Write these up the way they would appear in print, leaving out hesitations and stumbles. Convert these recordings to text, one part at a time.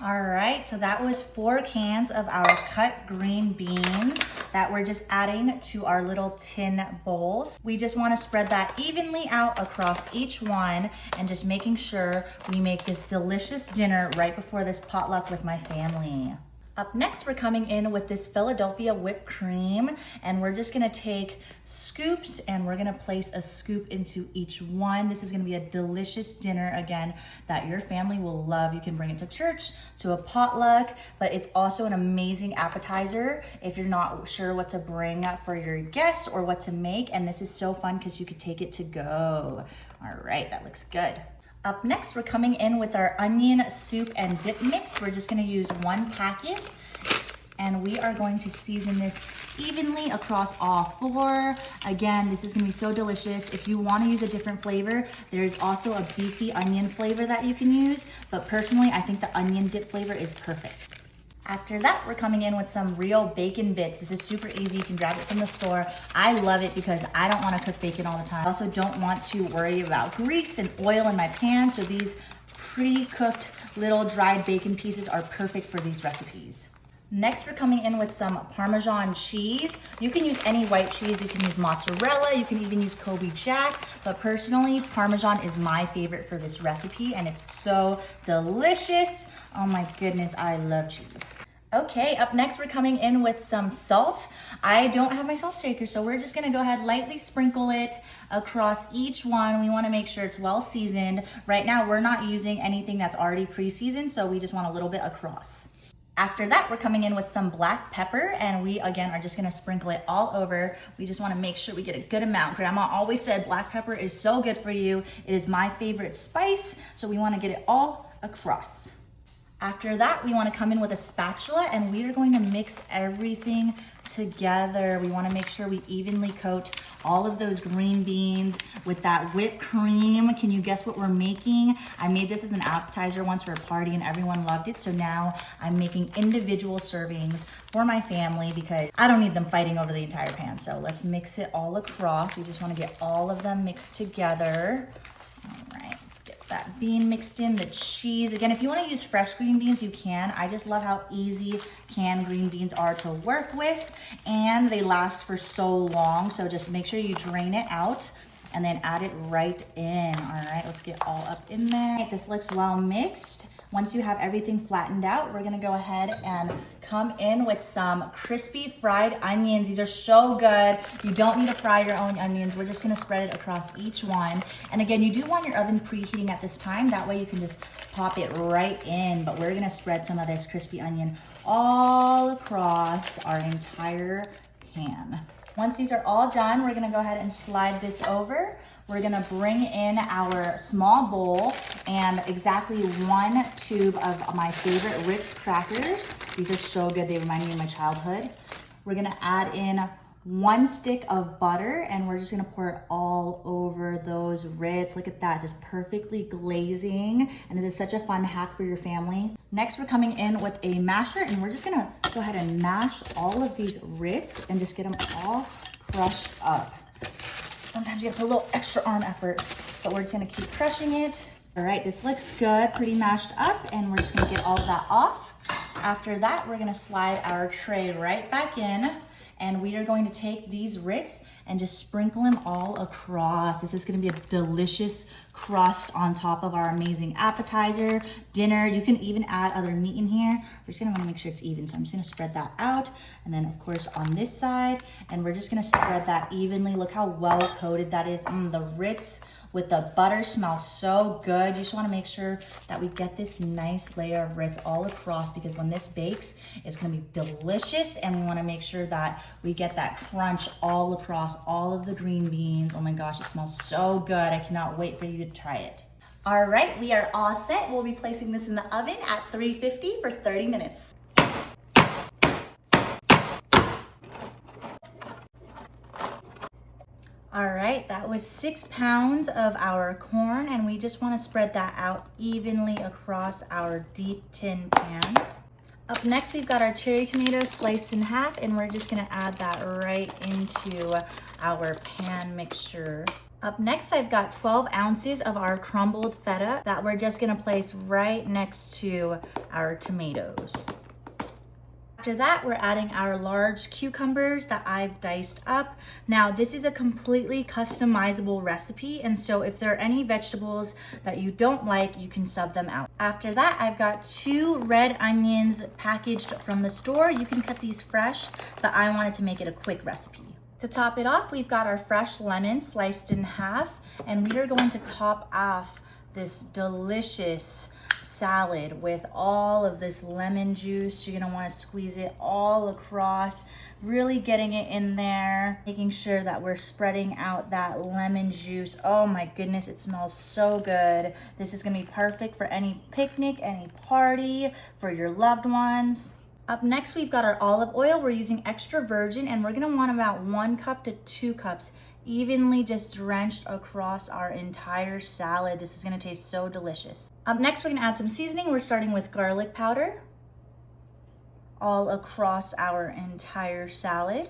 All right, so that was 4 cans of our cut green beans that we're just adding to our little tin bowls. We just wanna spread that evenly out across each one and just making sure we make this delicious dinner right before this potluck with my family. Up next, we're coming in with this Philadelphia whipped cream, and we're just gonna take scoops and we're gonna place a scoop into each one. This is gonna be a delicious dinner, again, that your family will love. You can bring it to church, to a potluck, but it's also an amazing appetizer if you're not sure what to bring for your guests or what to make. And this is so fun because you could take it to go. All right, that looks good. Up next, we're coming in with our onion soup and dip mix. We're just gonna use 1 packet, and we are going to season this evenly across all 4. Again, this is gonna be so delicious. If you wanna use a different flavor, there's also a beefy onion flavor that you can use, but personally, I think the onion dip flavor is perfect. After that, we're coming in with some real bacon bits. This is super easy. You can grab it from the store. I love it because I don't want to cook bacon all the time. I also don't want to worry about grease and oil in my pan, so these pre-cooked little dried bacon pieces are perfect for these recipes. Next, we're coming in with some Parmesan cheese. You can use any white cheese. You can use mozzarella. You can even use Kobe Jack. But personally, Parmesan is my favorite for this recipe, and it's so delicious. Oh my goodness, I love cheese. Okay, up next, we're coming in with some salt. I don't have my salt shaker, so we're just gonna go ahead, lightly sprinkle it across each one. We wanna make sure it's well seasoned. Right now, we're not using anything that's already pre-seasoned, so we just want a little bit across. After that, we're coming in with some black pepper, and we, again, are just gonna sprinkle it all over. We just wanna make sure we get a good amount. Grandma always said black pepper is so good for you. It is my favorite spice, so we wanna get it all across. After that, we wanna come in with a spatula, and we are going to mix everything together. We wanna make sure we evenly coat all of those green beans with that whipped cream. Can you guess what we're making? I made this as an appetizer once for a party and everyone loved it. So now I'm making individual servings for my family because I don't need them fighting over the entire pan. So let's mix it all across. We just wanna get all of them mixed together. All right, let's get that bean mixed in, the cheese. Again, if you wanna use fresh green beans, you can. I just love how easy canned green beans are to work with, and they last for so long. So just make sure you drain it out and then add it right in. All right, let's get all up in there. This looks well mixed. Once you have everything flattened out, we're gonna go ahead and come in with some crispy fried onions. These are so good. You don't need to fry your own onions. We're just gonna spread it across each one. And again, you do want your oven preheating at this time. That way you can just pop it right in. But we're gonna spread some of this crispy onion all across our entire pan. Once these are all done, we're gonna go ahead and slide this over. We're gonna bring in our small bowl and exactly 1 tube of my favorite Ritz crackers. These are so good, they remind me of my childhood. We're gonna add in 1 stick of butter, and we're just gonna pour it all over those Ritz. Look at that, just perfectly glazing. And this is such a fun hack for your family. Next, we're coming in with a masher, and we're just gonna go ahead and mash all of these Ritz and just get them all crushed up. Sometimes you have to put a little extra arm effort, but we're just gonna keep crushing it. All right, this looks good, pretty mashed up, and we're just gonna get all of that off. After that, we're gonna slide our tray right back in, and we are going to take these Ritz and just sprinkle them all across. This is gonna be a delicious crust on top of our amazing appetizer, dinner. You can even add other meat in here. We're just gonna wanna make sure it's even. So I'm just gonna spread that out. And then of course on this side, and we're just gonna spread that evenly. Look how well coated that is. The Ritz with the butter smells so good. You just wanna make sure that we get this nice layer of Ritz all across, because when this bakes, it's gonna be delicious, and we wanna make sure that we get that crunch all across all of the green beans. Oh my gosh, it smells so good. I cannot wait for you to try it. All right, we are all set. We'll be placing this in the oven at 350 for 30 minutes. All right, that was 6 pounds of our corn, and we just wanna spread that out evenly across our deep tin pan. Up next, we've got our cherry tomatoes sliced in half, and we're just gonna add that right into our pan mixture. Up next, I've got 12 ounces of our crumbled feta that we're just gonna place right next to our tomatoes. After that, we're adding our large cucumbers that I've diced up. Now, this is a completely customizable recipe, and so if there are any vegetables that you don't like, you can sub them out. After that, I've got 2 red onions packaged from the store. You can cut these fresh, but I wanted to make it a quick recipe. To top it off, we've got our fresh lemon sliced in half, and we are going to top off this delicious salad with all of this lemon juice. You're gonna wanna squeeze it all across, really getting it in there, making sure that we're spreading out that lemon juice. Oh my goodness, it smells so good. This is gonna be perfect for any picnic, any party, for your loved ones. Up next, we've got our olive oil. We're using extra virgin, and we're gonna want about 1 cup to 2 cups evenly just drenched across our entire salad. This is gonna taste so delicious. Up next, we're gonna add some seasoning. We're starting with garlic powder all across our entire salad.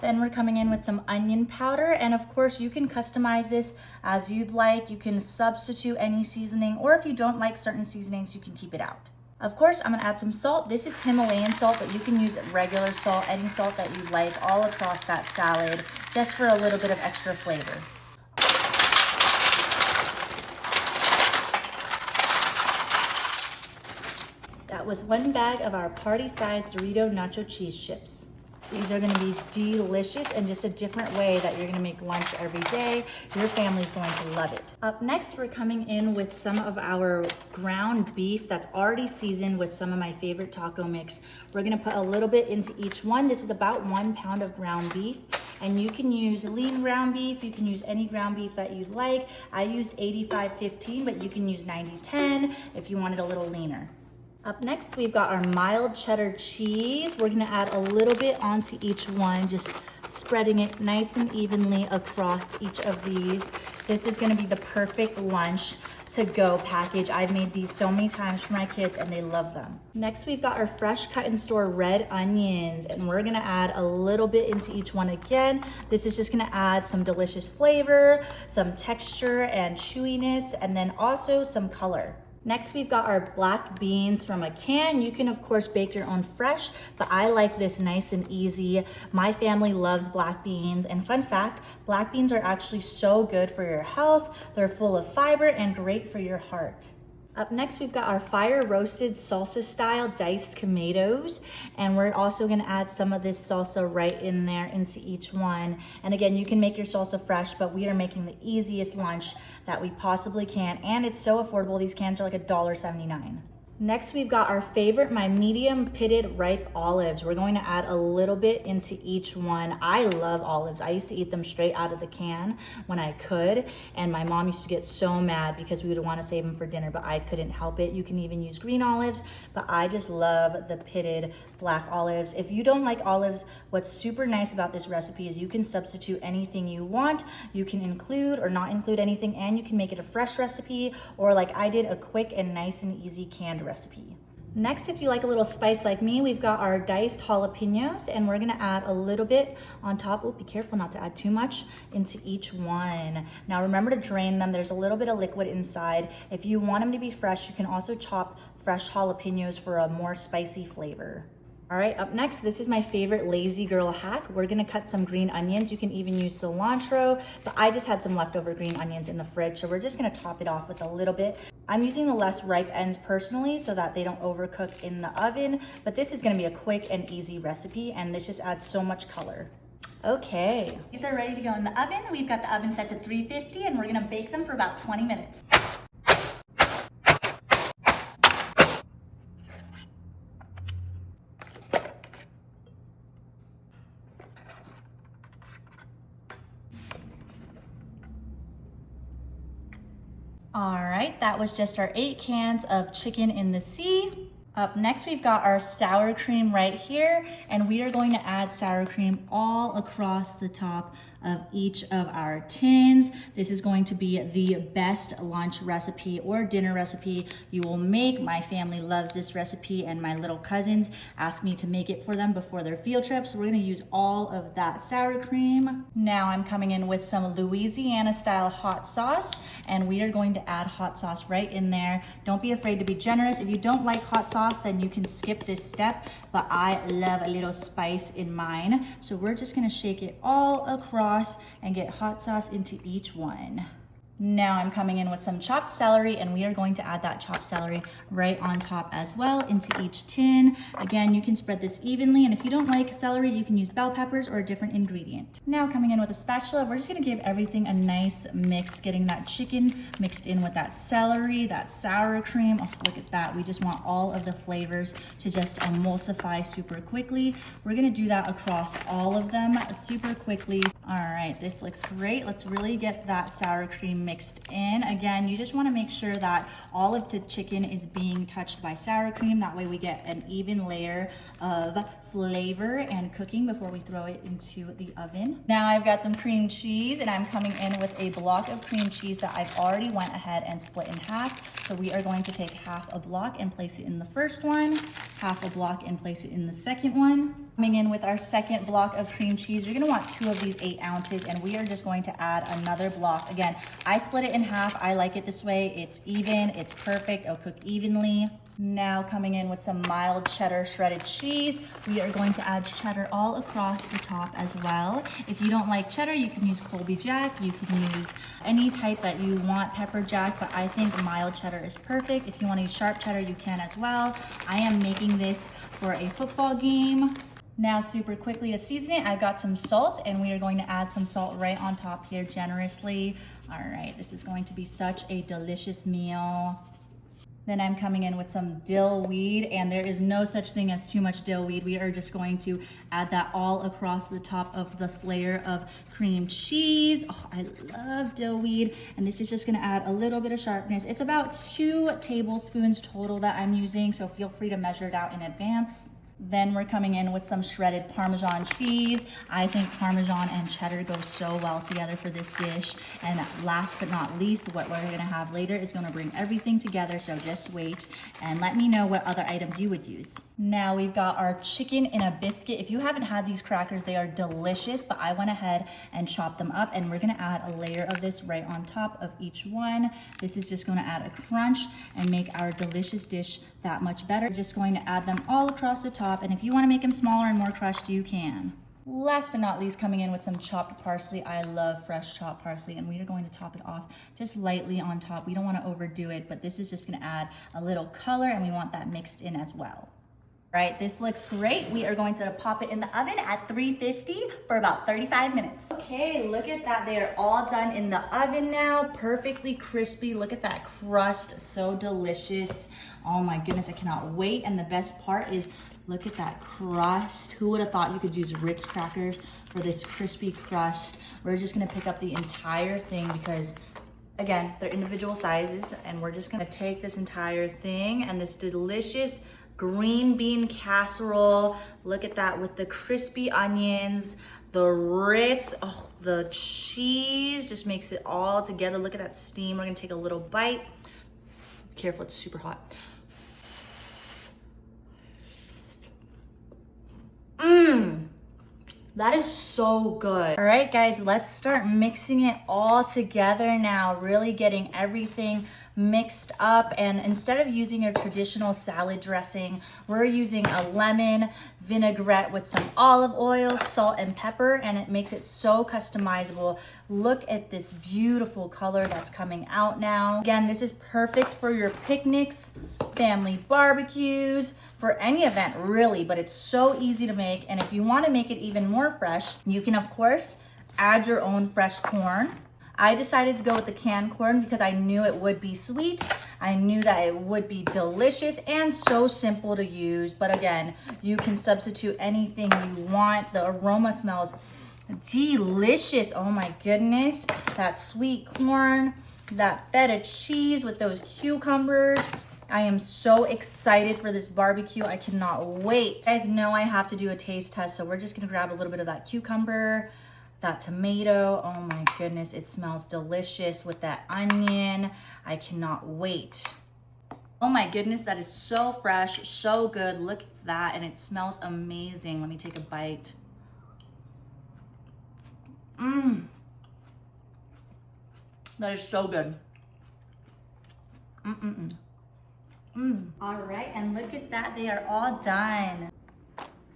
Then we're coming in with some onion powder, and of course you can customize this as you'd like. You can substitute any seasoning, or if you don't like certain seasonings, you can keep it out. Of course, I'm gonna add some salt. This is Himalayan salt, but you can use regular salt, any salt that you like, all across that salad, just for a little bit of extra flavor. That was 1 bag of our party-sized Dorito nacho cheese chips. These are gonna be delicious and just a different way that you're gonna make lunch every day. Your family's going to love it. Up next, we're coming in with some of our ground beef that's already seasoned with some of my favorite taco mix. We're gonna put a little bit into each one. This is about 1 pound of ground beef. And you can use lean ground beef, you can use any ground beef that you like. I used 85-15, but you can use 90-10 if you want it a little leaner. Up next, we've got our mild cheddar cheese. We're gonna add a little bit onto each one, just spreading it nice and evenly across each of these. This is gonna be the perfect lunch to go package. I've made these so many times for my kids and they love them. Next, we've got our fresh cut in store red onions, and we're gonna add a little bit into each one again. This is just gonna add some delicious flavor, some texture and chewiness, and then also some color. Next, we've got our black beans from a can. You can, of course, bake your own fresh, but I like this nice and easy. My family loves black beans, and fun fact, black beans are actually so good for your health. They're full of fiber and great for your heart. Up next, we've got our fire roasted salsa style diced tomatoes, and we're also gonna add some of this salsa right in there into each one. And again, you can make your salsa fresh, but we are making the easiest lunch that we possibly can, and it's so affordable. These cans are like $1.79. Next, we've got our favorite, my medium pitted ripe olives. We're going to add a little bit into each one. I love olives. I used to eat them straight out of the can when I could, and my mom used to get so mad because we would want to save them for dinner, but I couldn't help it. You can even use green olives, but I just love the pitted black olives. If you don't like olives, what's super nice about this recipe is you can substitute anything you want. You can include or not include anything, and you can make it a fresh recipe, or like I did, a quick and nice and easy canned recipe. Next, if you like a little spice like me, we've got our diced jalapenos, and we're gonna add a little bit on top. Oh, be careful not to add too much into each one. Now remember to drain them. There's a little bit of liquid inside. If you want them to be fresh, you can also chop fresh jalapenos for a more spicy flavor. All right, up next, this is my favorite lazy girl hack. We're gonna cut some green onions. You can even use cilantro, but I just had some leftover green onions in the fridge, so we're just gonna top it off with a little bit. I'm using the less ripe ends personally so that they don't overcook in the oven, but this is gonna be a quick and easy recipe, and this just adds so much color. Okay, these are ready to go in the oven. We've got the oven set to 350, and we're gonna bake them for about 20 minutes. All right, that was just our 8 cans of chicken in the sea. Up next, we've got our sour cream right here, and we are going to add sour cream all across the top of each of our tins. This is going to be the best lunch recipe or dinner recipe you will make. My family loves this recipe and my little cousins ask me to make it for them before their field trips. We're gonna use all of that sour cream. Now I'm coming in with some Louisiana style hot sauce, and we are going to add hot sauce right in there. Don't be afraid to be generous. If you don't like hot sauce, then you can skip this step, but I love a little spice in mine. So we're just gonna shake it all across and get hot sauce into each one. Now I'm coming in with some chopped celery, and we are going to add that chopped celery right on top as well into each tin. Again, you can spread this evenly, and if you don't like celery, you can use bell peppers or a different ingredient. Now coming in with a spatula, we're just gonna give everything a nice mix, getting that chicken mixed in with that celery, that sour cream. Oh, look at that. We just want all of the flavors to just emulsify super quickly. We're gonna do that across all of them super quickly. All right, this looks great. Let's really get that sour cream mixed in. Again, you just want to make sure that all of the chicken is being touched by sour cream. That way we get an even layer of flavor and cooking before we throw it into the oven. Now I've got some cream cheese, and I'm coming in with a block of cream cheese that I've already went ahead and split in half. So we are going to take half a block and place it in the first one, half a block and place it in the second one. Coming in with our second block of cream cheese, you're gonna want 2 of these 8 ounces, and we are just going to add another block. Again, I split it in half. I like it this way. It's even, it's perfect, it'll cook evenly. Now coming in with some mild cheddar shredded cheese, we are going to add cheddar all across the top as well. If you don't like cheddar, you can use Colby Jack. You can use any type that you want, pepper jack, but I think mild cheddar is perfect. If you want to use sharp cheddar, you can as well. I am making this for a football game. Now super quickly to season it, I've got some salt, and we are going to add some salt right on top here generously. All right, this is going to be such a delicious meal. Then I'm coming in with some dill weed, and there is no such thing as too much dill weed. We are just going to add that all across the top of this layer of cream cheese. Oh, I love dill weed, and this is just gonna add a little bit of sharpness. It's about 2 tablespoons total that I'm using, so feel free to measure it out in advance. Then we're coming in with some shredded Parmesan cheese. I think Parmesan and cheddar go so well together for this dish. And last but not least, what we're gonna have later is gonna bring everything together, so just wait and let me know what other items you would use. Now we've got our chicken in a biscuit. If you haven't had these crackers, they are delicious, but I went ahead and chopped them up, and we're gonna add a layer of this right on top of each one. This is just gonna add a crunch and make our delicious dish that much better. We're just going to add them all across the top, and if you want to make them smaller and more crushed, you can. Last but not least, coming in with some chopped parsley. I love fresh chopped parsley, and we are going to top it off just lightly on top. We don't want to overdo it, but this is just going to add a little color, and we want that mixed in as well. Right, this looks great. We are going to pop it in the oven at 350 for about 35 minutes. Okay, look at that. They are all done in the oven now, perfectly crispy. Look at that crust, so delicious. Oh my goodness, I cannot wait. And the best part is, look at that crust. Who would have thought you could use Ritz crackers for this crispy crust? We're just gonna pick up the entire thing because, again, they're individual sizes, and we're just gonna take this entire thing and this delicious green bean casserole. Look at that with the crispy onions, the Ritz, oh, the cheese just makes it all together. Look at that steam. We're gonna take a little bite. Careful, it's super hot. That is so good. All right, guys, let's start mixing it all together now, really getting everything mixed up. And instead of using your traditional salad dressing, we're using a lemon vinaigrette with some olive oil, salt, and pepper, and it makes it so customizable. Look at this beautiful color that's coming out now. Again, this is perfect for your picnics, family barbecues, for any event really, but it's so easy to make. And if you want to make it even more fresh, you can of course add your own fresh corn. I decided to go with the canned corn because I knew it would be sweet. I knew that it would be delicious and so simple to use. But again, you can substitute anything you want. The aroma smells delicious. Oh my goodness. That sweet corn, that feta cheese with those cucumbers. I am so excited for this barbecue. I cannot wait. You guys know I have to do a taste test, so we're just gonna grab a little bit of that cucumber. that tomato. Oh my goodness, it smells delicious with that onion. I cannot wait. Oh my goodness, that is so fresh, so good. Look at that, and it smells amazing. Let me take a bite. That is so good. All right, and look at that, they are all done.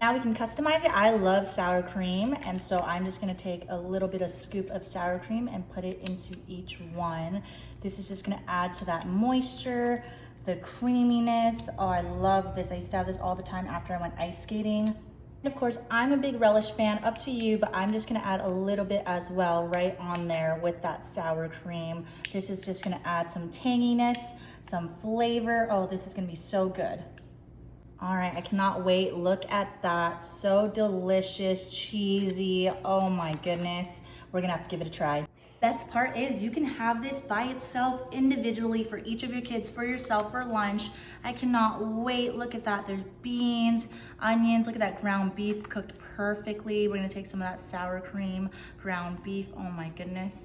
Now we can customize it. I love sour cream, and so I'm just gonna take a little bit of scoop of sour cream and put it into each one. This is just gonna add to that moisture, the creaminess. Oh, I love this. I used to have this all the time after I went ice skating. And of course, I'm a big relish fan, up to you, but I'm just gonna add a little bit as well right on there with that sour cream. This is just gonna add some tanginess, some flavor. Oh, this is gonna be so good. All right, I cannot wait. Look at that, so delicious, cheesy. Oh my goodness, we're gonna have to give it a try. Best part is you can have this by itself individually for each of your kids, for yourself for lunch. I cannot wait. Look at that. There's beans, onions. Look at that ground beef cooked perfectly. We're gonna take some of that sour cream, ground beef. Oh my goodness.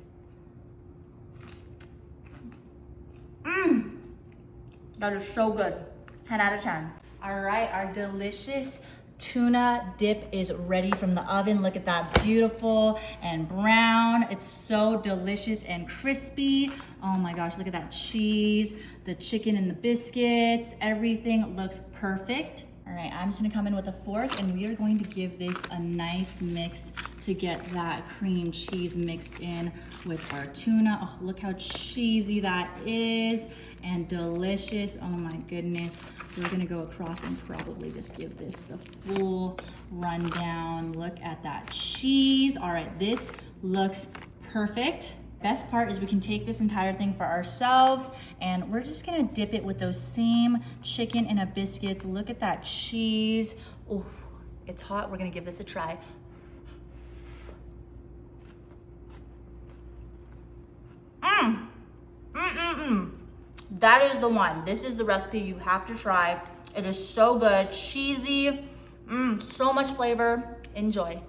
That is so good. 10 out of 10. All right, our delicious tuna dip is ready from the oven. Look at that, beautiful and brown. It's so delicious and crispy. Oh my gosh, look at that cheese, the chicken and the biscuits. Everything looks perfect. All right, I'm just gonna come in with a fork and we are going to give this a nice mix to get that cream cheese mixed in with our tuna. Oh, look how cheesy that is and delicious. Oh my goodness. We're gonna go across and probably just give this the full rundown. Look at that cheese. All right, this looks perfect. Best part is we can take this entire thing for ourselves and we're just gonna dip it with those same chicken and a biscuit. Look at that cheese. Oh, it's hot. We're gonna give this a try. That is the one. This is the recipe you have to try. It is so good, cheesy, so much flavor. Enjoy.